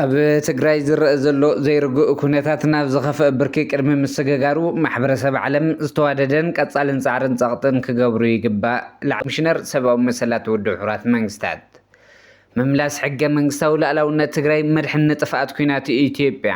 ኣብ ትግራይ ዝረአ ዘሎ ዘይርግእ ኩነታት ናብ ዝኸፍአ ብርኪ ቅድሚ ምስግጋሩ ማሕበረሰብ ዓለም ዝተዋደደን ቀጻልን ጻዕርን ጸቕጥን ክገብሩ ይግባእ ላዕለ ኮሚሽነር ሰብኣዊ መሰላት ውድብ ሕቡራት መንግስታት ምምላስ ሕገ መንግስታዊ ላዕላውነት ትግራይ መድሕን ንጥፍኣት ኩናት ኢትዮጵያ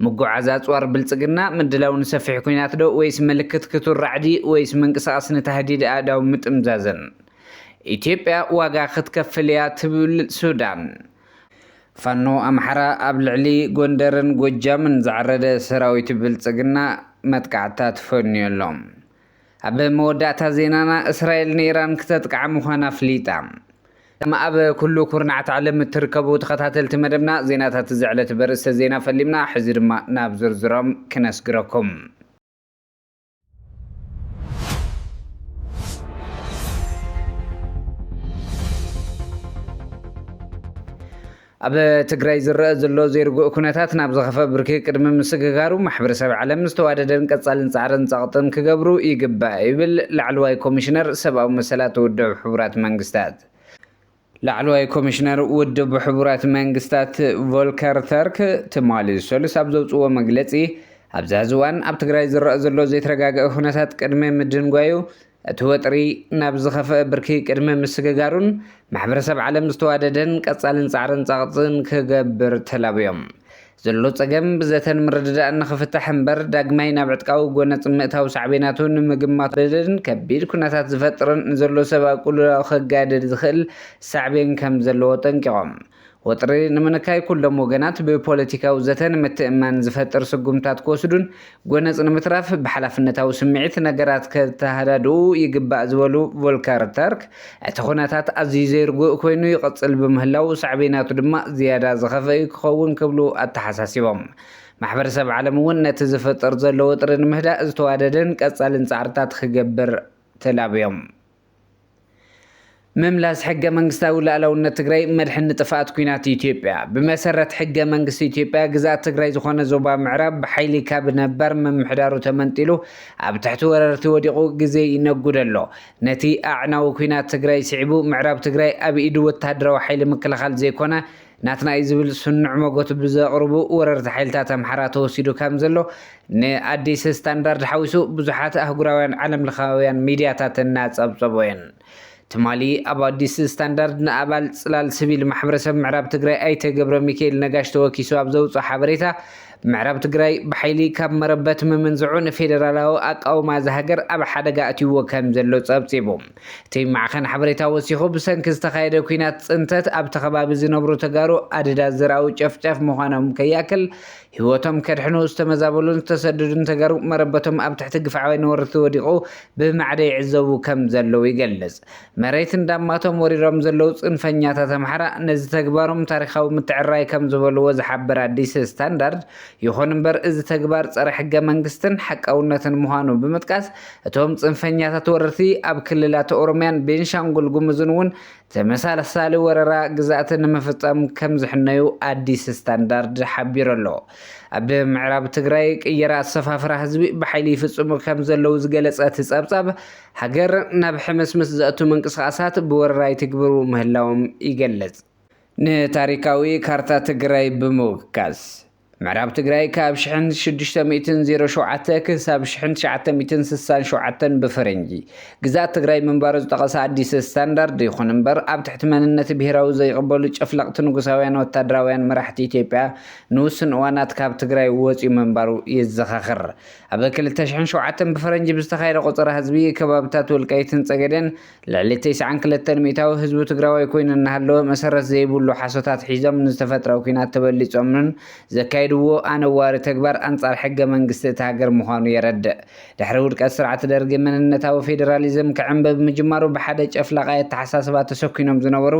ምጉዓዝ ኣጽዋር ብልጽግና ምድላው ንሰፊሕ ኩናት ዶ ወይስ ምልክት ክቱር ራዕዲ ወይስ ምንቅስቓስ ንተህዲድ ኣእዳው ምጥምዛዝን ኢትዮጵያ ዋጋ ክትከፍል እያ ትብል ሱዳን ፋኖ ኣምሓራ ኣብ ልዕሊ ጎንደርን ጎጃምን ዝዓረደ ሰራዊት ብልጽግና መጥቃዕታት ፈንዮሎም ኣብ መወዳእታ ዜናና እስራኤል ንኢራን ክተጥቃዕ ምዃና ኣፍሊጣ ኣብ ኩሉ ኩርናዓት ዓለም እትርከቡ ተኸታተልቲ መደብና ዜናታት ዝዕለት በርእስተ ዜና ፈሊምና ሕዚ ድማ ናብ ዝርዝሮም ክነስግረኩም ኣብ ትግራይ ዝረአ ዘሎ ዘይርግእ ኩነታት ናብ ዝኸፍአ ብርኪ ቅድሚ ምስግጋሩ ማሕበረሰብ ዓለም ዝተዋደደን ቀጻልን ጻዕርን ጸቕጥን ክገብሩ ይግባእ ይብል ላዕለዋይ ኮሚሽነር ሰብኣዊ መሰላት ውድብ ሕቡራት መንግስታት ላዕለዋይ ኮሚሽነር ውድብ ሕቡራት መንግስታት ቮልከር ተርክ ትማሊ ሰሉስ ኣብ ዘውፅዎ መግለጺ ኣብዚ እዋን ኣብ ትግራይ ዝረአ ዘሎ ዘይተረጋግአ ኩነታት ቅድሚ ምድንጓዩ እቲ ወጥሪ ናብ ዝኸፍአ ብርኪ ቅድሚ ምስግጋሩን ማሕበረሰብ ዓለም ዝተዋደደን ቀጻልን ጻዕርን ጸቕጥን ክገብር ተላብዮም ዘሎ ጸገም ብዘተን ምርድዳእ ንኽፍታሕ እምበር ዳግማይ ናብ ዕጥቃዊ ጎነፅ ምእታው ሳዕቤናቱን ንምግማት ደድን ከቢድ ኩነታት ዝፈጥርን ንዘሎ ሰብኣዊ ቁልውላዊ ከጋድድ ዝኽእል ሳዕቤን ከም ዘለዎ ጠንቂቖም ወጥሪ ንምንካይ ኩሎም ወገናት ብፖለቲካዊ ዘተን ምትእማን ዝፈጥር ስጉምታት ክወስዱን ጎነፅ ንምትራፍ ብሓላፍነታዊ ስምዒት ነገራት ከተሃዳድኡ ይግባእ ዝበሉ ቮልከር ተርክ እቲ ኩነታት ኣዝዩ ዘይርግእ ኮይኑ ይቕፅል ብምህላው ሳዕቤናቱ ድማ ዝያዳ ዝኸፍአ ክኸውን ክብሉ ኣተሓሳሲቦም ማሕበረሰብ ዓለም እውን ነቲ ዝፈጥር ዘሎ ወጥሪ ንምህዳእ ዝተዋደደን ቀጻልን ጻዕርታት ክገብር ተላብዮም مملاس حق منغستاو لاعلاውነት ትግራይ መድሕን ንጥፍኣት ኩናት ኢትዮጵያ ብመሰረት ሕገ መንግስቲ ኢትዮጵያ ግዛት ትግራይ ዝኾነ ዞባ ምዕራብ ብሓይሊ ካብ ነበር መምሕዳሩ ተመንጢሉ ኣብ ትሕቲ ወረርቲ ወዲቑ ግዜ ይነጉደሎ ነቲ ኣዕናዊ ኩናት ትግራይ ስዒቡ ምዕራብ ትግራይ ኣብ ኢዱ ወታደራዊ ሓይሊ ምክልኻል ዘይኮነ ናትና ዝብል ስኑዕ ሞጎት ብዘቕርቡ ወረርቲ ሓይልታት ኣምሓራ ተወሲዱ ከም ዘሎ ንኣዲስ ስታንዳርድ ሓዊሱ ብዙሓት ኣህጉራውያን ዓለም ለኻውያን ሚድያታት እናጸብጸቦየን ትማሊ ኣብ ኣዲስ ስታንዳርድ ንኣባል ጽላል ሲቪል ማሕበረሰብ ምዕራብ ትግራይ ኣይተ ገብረ ሚካኤል ነጋሽ ተወኪሱ ኣብ ዘውፅኦ ሓበሬታ ምዕራብ ትግራይ ብሓይሊ ካብ መረበት ምምንዝዑን ፌደራላዊ ኣቃውማ ዝሃገር ኣብ ሓደጋ ኣትይዎ ከም ዘሎ ጸብጺቡ እቲ ማዕኸን ሓበሬታ ወሲኹ ብሰንኪ ዝተኻየደ ኩናት ጽንተት ኣብ ተኸባቢ ዝነብሩ ተጋሩ ኣድዳ ዝራኡ ጨፍጨፍ ምዃኖም ከያክል ህይወቶም ከድሕኑ ዝተመዛበሉን ዝተሰደዱን ተጋሩ መረበቶም ኣብ ትሕቲ ግፍዓዊ ንወርቲ ወዲቑ ብማዕደ ይዕዘቡ ከም ዘለው ይገልጽ መሬት እንዳማቶም ወሪሮም ዘለው ጽንፈኛታት ኣምሓራ ነዚ ተግባሮም ታሪኻዊ ምትዕራይ ከም ዝበልዎ ዝሓበር ኣዲስ ስታንዳርድ ይኹን እምበር እዚ ተግባር ጸረ ሕገ መንግስትን ሓቃውነትን ምዃኑ ብምጥቃስ እቶም ጽንፈኛታት ወረርቲ ኣብ ክልላት ኦሮምያን ቤንሻንጉል ጉሙዝን እውን ተመሳሳሊ ወረራ ግዛእትን ንምፍጻም ከም ዝሕነዩ ኣዲስ ስታንዳርድ ሓቢሩ ኣሎ ኣብ ምዕራብ ትግራይ ቅየራ ኣሰፋፍራ ህዝቢ ብሓይሊ ይፍጽሙ ከም ዘለው ዝገለጸ ጸብጻብ ሃገር ናብ ሕምስምስ ዘእቱ ምንቅስቓሳት ብወረራ ይትግብሩ ምህላዎም ይገልጽ ንታሪካዊ ካርታ ትግራይ ብምውካስ ምዕራብ ትግራይ ካብ 1607 ክሳብ 1967 ብፈረንጂ ግዛት ትግራይ ምንባሩ ዝጠቐሰ ኣዲስ ስታንዳርድ ይኹን እምበር ኣብ ትሕቲ መንነት ብሄራዊ ዘይቕበሉ ጨፍለቕቲ ንጉሳውያን ወታደራውያን መራሕቲ ኢትዮጵያ ንውስን እዋናት ካብ ትግራይ ወፂኡ ምንባሩ ይዘኻኽር ኣብ 2007 ብፈረንጂ ብዝተኻየደ ቁፅሪ ህዝቢ ከባብታት ወልቃይትን ፀገደን ልዕሊ 92 ሚእታዊ ህዝቢ ትግራዋይ ኮይኑ እናሃለወ መሰረት ዘይብሉ ሓሶታት ሒዞም ንዝተፈጥረው ኩናት ተበሊጾምን ዘካይድዎ ኣነዋሪ ተግባር ኣንጻር ሕገ መንግስቲ እቲ ሃገር ምዃኑ የረድእ ድሕሪ ውድቀት ስርዓት ደርጊ መንነታዊ ፌደራሊዝም ክዕንበብ ምጅማሩ ብሓደ ጨፍላቃይ ኣተሓሳስባ ተሰኪኖም ዝነበሩ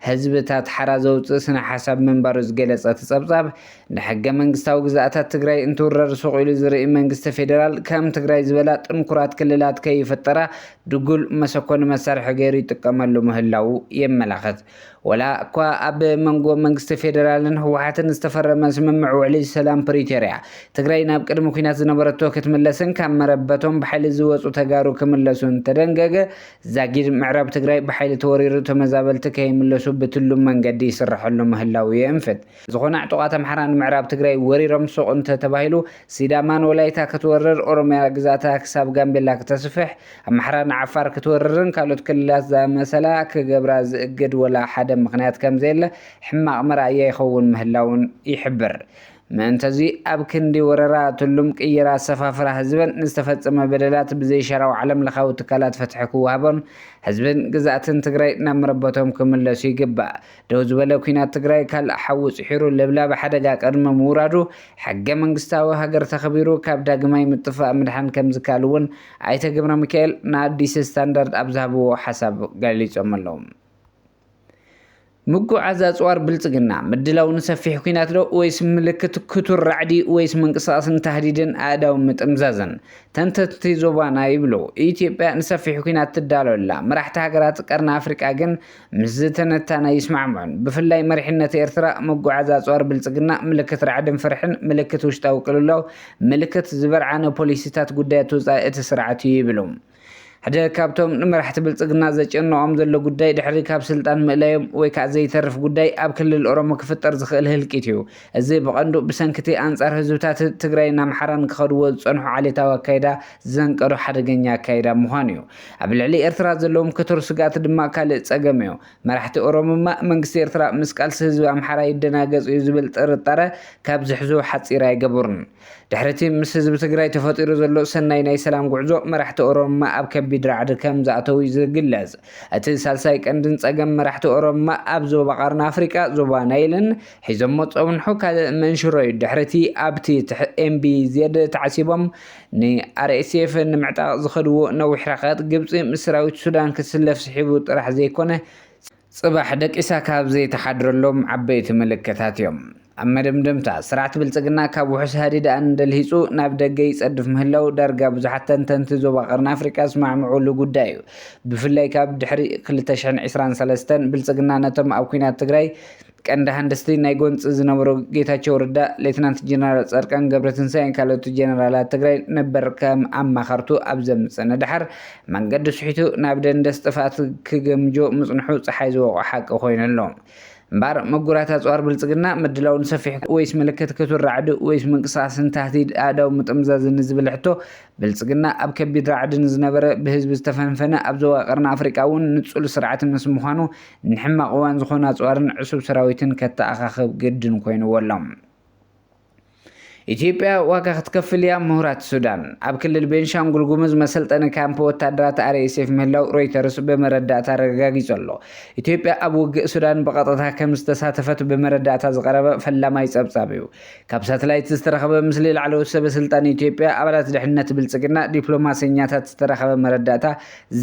ህዝብታት ሓራ ዘውፅእ ስነ ሓሳብ ምንባሩ ዝገለጸ ጸብጻብ ንሕገ መንግስታዊ ግዛእታት ትግራይ እንትውረር ስቑኢሉ ዝርኢ መንግስቲ ፌደራል ከም ትግራይ ዝበላ ጥንኩራት ክልላት ከይፈጠራ ድጉል መሰኮን መሳርሒ ገይሩ ይጥቀመሉ ምህላው የመላኽት ولا እኳ ኣብ መንጎ መንግስቲ ፌደራልን ህወሓትን ዝተፈረመ ስምምዕ ውዕሊ ሰላም ፕሪቶሪያ ትግራይ ናብ ቅድሚ ኩናት ዝነበረቶ ክትምለስን ካብ መረበቶም ብሓይሊ ዝወፁ ተጋሩ ክምለሱን ተደንገገ ዛጊድ ምዕራብ ትግራይ ብሓይሊ ተወሪሩ ተመዛበልቲ ከይምለሱ ብትሉም መንገዲ ይስርሐሉ ምህላው የንፍት ዝኾነ ዕጡቃት ኣምሓራ ንምዕራብ ትግራይ ወሪሮም ሱቅ ተባሂሉ ሲዳማን ወላይታ ክትወርር ኦሮሚያ ግዛታ ክሳብ ጋምቤላ ክትስፍሕ ኣምሓራን ዓፋር ክትወርርን ካልኦት ክልላት ዘመሰላ ክገብራ ዝእግድ ወላ ሓደ ምክንያት ከም ዘለ ሕማቅ መራእያ ይኸውን ምህላውን ይሕብር መንተዚ ኣብ ክንዲ ወረራ ትሉም ቅየራ ሰፋፍራ ህዝብን ንዝተፈጸመ በደላት ብዘይ ሸራው ዓለም ለኻዊ ትካላት ፈትሒ ክወሃቦን ህዝብን ግዛእትን ትግራይ ናብ መረበቶም ክምለሱ ይግባእ ደው ዝበለ ኩናት ትግራይ ካልእ ሓዊ ፅሒሩ ለብላብ ሓደጋ ቀድሚ ምውራዱ ሕገ መንግስታዊ ሃገር ተኸቢሩ ካብ ዳግማይ ምጥፋእ ምድሓን ከም ዝካል እውን ኣይተ ገብረ ሚካኤል ንኣዲስ ስታንዳርድ ኣብ ዝሃብዎ ሓሳብ ገሊፆም ኣለዉ ምጉዓዝ ኣጽዋር ብልጽግና ምድላው ንሰፊሕ ኩናት ዶ ወይስ ምልክት ክቱር ራዕዲ ወይስ መንቀሳቀስን ተህዲድን ኣዳው ምጥምዛዝን ተንተቲ ዞባና ይብሉ ኢትዮጵያ ንሰፊሕ ኩናት ትዳለወላ መራሕቲ ሃገራት ቀርና ኣፍሪቃ ግን ምስ ዝተነታና ይስማዕምዑን ብፍላይ መሪሕነት ኤርትራ ምጉዓዝ ኣጽዋር ብልጽግና ምልክት ራዕድን ፍርሕን ምልክት ውሽጣዊ ቅልውላው ምልክት ዝበርዓነ ፖሊሲታት ጉዳያት ወፃኢ እቲ ስርዓት ይብሉ ሓደ ካብቶም ንመራሕቲ ብልጽግና ዘጨነቆም ዘሎ ጉዳይ ድሕሪ ካብ ስልጣን ምእላዮም ወይ ከዓ ዘይተርፍ ጉዳይ ኣብ ክልል ኦሮሞ ክፍጠር ዝኽእል ህልቂት እዩ እዚ ብቐንዱ ብሰንኪቲ ኣንጻር ህዝብታት ትግራይን ኣምሓራን ክኸድዎ ዝፀንሑ ዓሌታዊ ኣካይዳ ዘንቀዱ ሓደገኛ ኣካይዳ ምዃኑ እዩ ኣብ ልዕሊ ኤርትራ ዘለዎም ክቱር ስጋት ድማ ካልእ ፀገም እዩ መራሕቲ ኦሮሞማ መንግስቲ ኤርትራ ምስ ቃልሲ ህዝቢ ኣምሓራ ይደናገጽ እዩ ዝብል ጥርጣረ ካብ ዝሕዙ ሓፂር ኣይገቡርን ድሕርቲ ምስ ህዝቢ ትግራይ ተፈጢሩ ዘሎ ሰናይ ናይ ሰላም ጉዕዞ መራሕቲ ኦሮሞማ ኣብ ከቢድ ራዕዲ ከም ዝኣተው ዝግለጽ እቲ ሳልሳይ ቀንድን ፀገም መራሕቲ ኦሮሞማ ኣብ ዞባ ቀርና ኣፍሪቃ ዞባ ናይልን ሒዞሞ ፀውንሑ ካልእ መንሽሮ እዩ ድሕርቲ ኣብቲ ኤምቢዜድ ተዓሲቦም ንኣርኤስኤፍ ንምዕጣቕ ዝኸድዎ ነዊሕ ርሕቀት ግብፂ ምስ ሰራዊት ሱዳን ክትስለፍ ስሒቡ ጥራሕ ዘይኮነ ጽባሕ ደቂሳ ካብ ዘይተሓድረሎም ዓበይቲ ምልክታት እዮም ኣብ መደምደምታ ስርዓት ብልጽግና ካብ ውሑስ ሃዲድ እንደልሂፁ ናብ ደገ ይጸድፍ ምህላው ዳርጋ ብዙሓት ተንተንቲ ዞባ ቀርና ኣፍሪቃ ዝስማዕምዑሉ ጉዳይ እዩ ብፍላይ ካብ ድሕሪ 2023 ብልጽግና ነቶም ኣብ ኩናት ትግራይ ቀንዲ ሃንደስቲ ናይ ጎንፂ ዝነበሩ ጌታቸው ረዳ ሌትናንት ጀነራል ጻድቃን ገብረትንሳኤን ካልኦት ጀነራላት ትግራይ ነበር ከም ኣማኻርቱ ኣብ ዘምፅነ ድሓር መንገዲ ስሒቱ ናብ ደንደስ ጥፋት ክገምጆ ምጽንሑ ፀሓይ ዝወቕዖ ሓቂ ኮይኑ ኣሎ እምበር መጉራት ኣጽዋር ብልጽግና ምድላው ንሰፊሕ ወይስ ምልክት ክቱር ራዕዲ ወይስ መንቀሳቀስን ተህዲድ ኣዳው ምጥምዛዝን ዝብል ሕቶ ብልጽግና ኣብ ከቢድ ራዕድን ዝነበረ ብህዝቢ ዝተፈንፈነ ኣብ ዞባ ቀርና ኣፍሪቃ እውን ንጹል ስርዓት ምስ ምዃኑ ንሕማቕ እዋን ዝኾነ ኣጽዋርን ዕሱብ ሰራዊትን ከተኣኻኽብ ግድን ኮይኑዎ ኣሎ ኢትዮጵያ ዋጋ ክትከፍል እያ ምሁራት ሱዳን ኣብ ክልል ቤንሻንጉል ጉሙዝ መሰልጠኒ ካምፕ ወታደራት አርኤስኤፍ ምህላው ሮይተርስ በመረዳእታ ረጋጊጹ ኣሎ ኢትዮጵያ ኣብ ውግእ ሱዳን በቀጥታ ከም ዝተሳተፈት በመረዳእታ ዝቀረበ ፈላማይ ጸብጻብ እዩ ካብ ሳተላይት ዝተረኸበ ምስሊ ላዕለዎት ሰበስልጣን ኢትዮጵያ ኣባላት ድሕንነት ብልጽግና ዲፕሎማስኛታት ዝተረኸበ መረዳእታ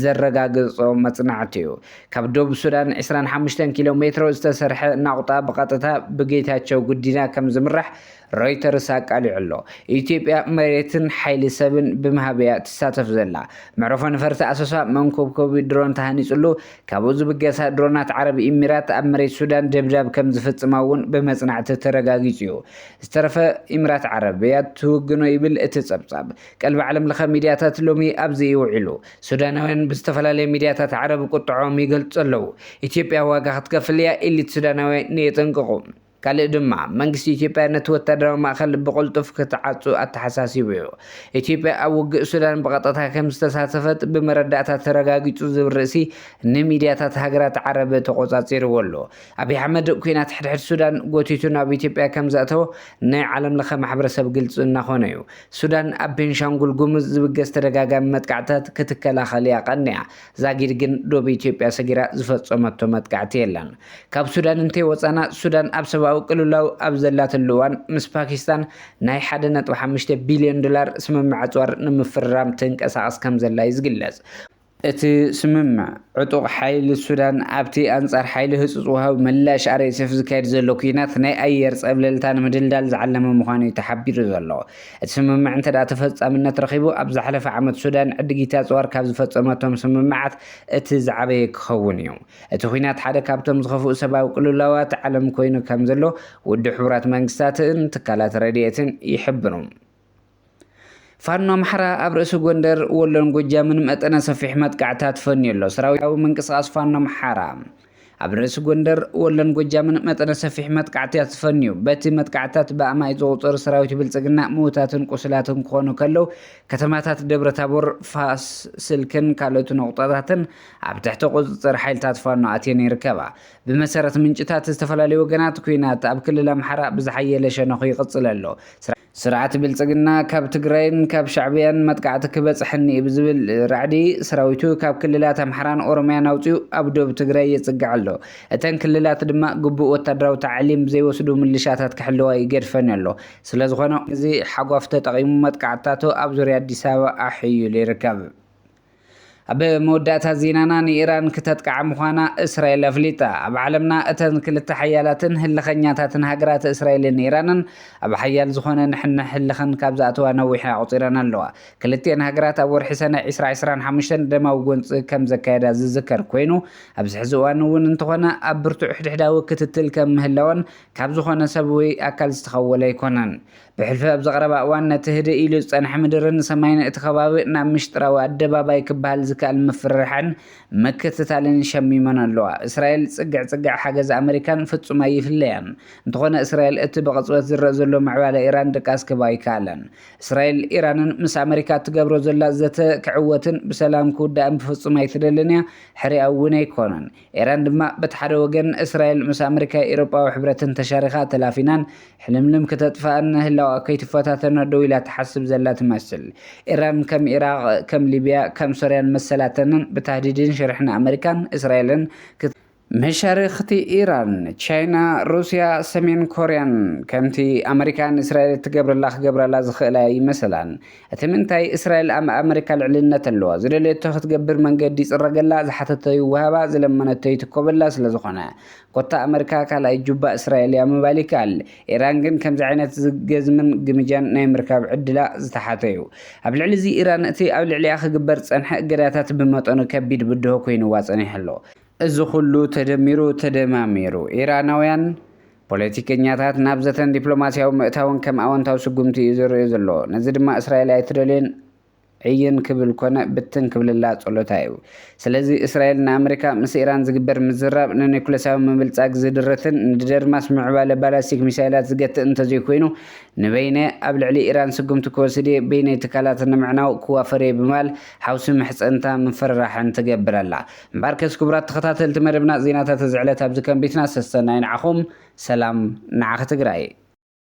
ዘረጋግጾ መጽናዕቲ እዩ ካብ ደቡብ ሱዳን 25 ኪሎ ሜትሮ ዝተሰርሐ ናቁጣ በቀጥታ ብጌታቸው ጉዲና ከም ዝምራሕ ሮይተርስ ኣቃሊዑ ኣሎ ኢትዮጵያ መሬትን ሓይሊ ሰብን ብምሃብያ ትሳተፍ ዘላ መዕረፎ ነፈርቲ ኣሰሳ መንኮብኮቢ ድሮን ተሃኒጹሉ ካብኡ ዝብገሳ ድሮናት ዓረብ ኢሚራት ኣብ መሬት ሱዳን ደብዳብ ከም ዝፍጽማ እውን ብመጽናዕቲ ተረጋጊጹ እዩ ዝተረፈ ኢሚራት ዓረብያ ትውግኖ ይብል እቲ ጸብጻብ ቀልቢ ዓለም ለኸ ሚድያታት ሎሚ ኣብዚ ይውዕሉ ሱዳናውያን ብዝተፈላለየ ሚድያታት ዓረብ ቁጥዖም ይገልጹ ኣለዉ ኢትዮጵያ ዋጋ ክትከፍል እያ ኤሊት ሱዳናውያን የጠንቅቑ ካልእ ድማ መንግስቲ ኢትዮጵያ ነቲ ወታደራዊ ማእኸል ብቁልጡፍ ክትዓጹ ኣተሓሳሲቡ እዩ ኢትዮጵያ ኣብ ውግእ ሱዳን በቀጥታ ከም ዝተሳተፈት ብመረዳእታ ተረጋጊጹ ዝብል ርእሲ ንሚድያታት ሃገራት ዓረብ ተቆጻጺርዎ ኣሎ ኣብይ ኣሕመድ ኩናት ሕድሕድ ሱዳን ጎቲቱ ናብ ኢትዮጵያ ከም ዘእተወ ናይ ዓለም ለኸ ማሕበረሰብ ግልጽ እናኾነ እዩ ሱዳን ኣብ ቤንሻንጉል ጉሙዝ ዝብገስ ተደጋጋሚ መጥቃዕትታት ክትከላኸል እያ ቀኒያ ዛጊድ ግን ዶብ ኢትዮጵያ ሰጊራ ዝፈጸመቶ መጥቃዕቲ የለን ካብ ሱዳን እንተይ ወፃና ሱዳን ኣብ ሰብኣዊ ቅልውላው ኣብ ዘላትሉ እዋን ምስ ፓኪስታን ናይ 1.5 ቢልዮን ዶላር ስምምዕ ኣጽዋር ንምፍራም ትንቀሳቐስ ከም ዘላ ይዝግለጽ እቲ ስምምዕ ዕጡቕ ሓይሊ ሱዳን ኣብቲ ኣንጻር ሓይሊ ህፁፅ ውሃቢ ምላሽ RSF ዝካየድ ዘሎ ኩናት ናይ ኣየር ፀብለልታ ንምድልዳል ዝዓለመ ምዃኑ እዩ ተሓቢሩ ዘሎ። እቲ ስምምዕ እንተደኣ ተፈጻምነት ረኺቡ ኣብ ዝሓለፈ ዓመት ሱዳን ዕድጊት ኣፅዋር ካብ ዝፈፀመቶም ስምምዓት እቲ ዝዓበየ ክኸውን እዩ። እቲ ኩናት ሓደ ካብቶም ዝኸፍኡ ሰብኣዊ ቅልውላዋት ዓለም ኮይኑ ከም ዘሎ ውድብ ሕቡራት መንግስታትን ትካላት ረድኤትን ይሕብሩ። ፋኖ ኣምሓራ ኣብ ርእሲ ጎንደር ወሎን ጎጃምን መጠነ ሰፊሕ መጥቃዕታት ፈንዩ ኣሎ። ሰራዊታዊ ምንቅስቓስ ፋኖ ኣምሓራ ኣብ ርእሲ ጎንደር ወሎን ጎጃምን መጠነ ሰፊሕ መጥቃዕትታት ፈንዩ። በቲ መጥቃዕትታት ብኣማይ ዝቑፅር ሰራዊት ብልፅግና ምዉታትን ቁስላትን ክኾኑ ከለዉ ከተማታት ደብረ ታቦር፣ ፋስ፣ ስልክን ካልኦት ነቑጣታትን ኣብ ትሕቲ ቁፅፅር ሓይልታት ፋኖ ኣትየን ይርከባ። ብመሰረት ምንጭታት ዝተፈላለዩ ወገናት ኩናት ኣብ ክልል ኣምሓራ ብዝሓየለ ሸነኹ ይቕፅል ኣሎ። ስርዓት ብልፅግና ካብ ትግራይን ካብ ሻዕብያን መጥቃዕቲ ክበፅሐኒ ብዝብል ራዕዲ ሰራዊቱ ካብ ክልላት ኣምሓራን ኦሮምያን ኣውፅኡ ኣብ ደቡብ ትግራይ የፅግዕ ኣሎ። እተን ክልላት ድማ ግቡእ ወታደራዊ ታዕሊም ዘይወስዱ ምልሻታት ክሕልዋ ይገድፈን ኣሎ። ስለዝኾነ እዚ ሓጓፍ ተጠቒሙ መጥቃዕትታቱ ኣብ ዙርያ ኣዲስ ኣበባ ኣሕይሉ ይርከብ። ኣብ መወዳእታ ዜናና ንኢራን ክተጥቃዕ ምዃና እስራኤል ኣፍሊጣ። ኣብ ዓለምና እተን ክልተ ሓያላትን ህለኸኛታትን ሃገራት እስራኤልን ኢራንን ኣብ ሓያል ዝኾነ ንሕንሕ ህለኸን ካብ ዝኣተዋ ነዊሕ ኣቑፂረን ኣለዋ። ክልቲአን ሃገራት ኣብ ወርሒ ሰነ 2025 ደማዊ ጎንፂ ከም ዘካየዳ ዝዝከር ኮይኑ ኣብዚ ሕዚ እዋን እውን እንተኾነ ኣብ ብርቱዕ ሕድሕዳዊ ክትትል ከም ምህላወን ካብ ዝኾነ ሰብ ወይ ኣካል ዝተኸወለ ኣይኮነን። ብሕልፊ ኣብ ዘቐረባ እዋን ነቲ ህድእ ኢሉ ዝፀንሐ ምድርን ሰማይን እቲ ከባቢ ናብ ምሽጥራዊ ኣደባባይ ክበሃል ዝከኣል ምፍርራሕን ምክትታልን ሸሚመን ኣለዋ። እስራኤል ፅግዕ ሓገዝ ኣሜሪካን ፍጹም ኣይፍለያን። እንተኾነ እስራኤል እቲ ብቕፅበት ዝረአ ዘሎ ምዕባለ ኢራን ደቃስ ክባ ኣይከኣለን። እስራኤል ኢራንን ምስ ኣሜሪካ ትገብሮ ዘላ ዘተ ክዕወትን ብሰላም ክውዳእን ብፍጹም ኣይትደልን እያ፣ ሕሪኣ እውን ኣይኮነን። ኢራን ድማ በቲ ሓደ ወገን እስራኤል ምስ ኣሜሪካ ኤውሮጳዊ ሕብረትን ተሻሪኻ ተላፊናን ሕልምልም ክተጥፋእን ህላዋ ከይትፈታተና ደው ኢላ ትሓስብ ዘላ ትመስል። ኢራን ከም ኢራቅ፣ ከም ሊብያ፣ ከም ሶርያን መሰላተንን ብተህዲድን ሽርሕን ኣሜሪካን እስራኤልን መሻርክቲ ኢራን፣ ቻይና፣ ሩስያ፣ ሰሜን ኮርያን ከምቲ ኣሜሪካን እስራኤል ትገብረላ ክገብረላ ዝኽእላ ይመስላን። እቲ ምንታይ እስራኤል ኣብ ኣሜሪካ ልዕልነት ኣለዋ። ዝደለየቶ ክትገብር መንገዲ ይፅረገላ፣ ዝሓተቶ ይወሃባ፣ ዝለመነቶ ይትኮበላ ስለዝኾነ ኮታ ኣሜሪካ ካልኣይ ጁባ እስራኤል እያ ምባል ይከኣል። ኢራን ግን ከምዚ ዓይነት ዝገዝምን ግምጃን ናይ ምርካብ ዕድላ ዝተሓተ እዩ። ኣብ ልዕሊ እዚ ኢራን እቲ ኣብ ልዕሊኣ ክግበር ፀንሐ እገዳታት ብመጠኑ ከቢድ ብድሆ ኮይኑዋ ፀኒሑ ኣሎ። እዚ ኩሉ ተደሚሩ ተደማሚሩ ኢራናውያን ፖለቲከኛታት ናብ ዘተን ዲፕሎማስያዊ ምእታውን ከም ኣወንታዊ ስጉምቲ እዩ ዝርአዩ ዘሎ። ነዚ ድማ እስራኤል ኣይትደልዮን ዕይን ክብል ኮነ ብትን ክብልላ ጸሎታ እዩ። ስለዚ እስራኤል ንኣሜሪካ ምስ ኢራን ዝግበር ምዝራብ ንኒኩለሳዊ ምብልጻግ ዝድረትን ንደርማስ ምዕባለ ባላስቲክ ሚሳይላት ዝገትእ እንተዘይኮይኑ ንበይነ ኣብ ልዕሊ ኢራን ስጉምቲ ክወስድ በይነይ ትካላት ንምዕናው ክዋፈር ብማል ሓውሲ ምሕፀንታ ምፍርራሕን ትገብር ኣላ። እምበር ከስ ክቡራት ተኸታተልቲ መደብና ዜናታት ዝዕለት ኣብዚ ከም ቤትና ሰስተናይ ንዓኹም ሰላም ንዓኽ ትግራይ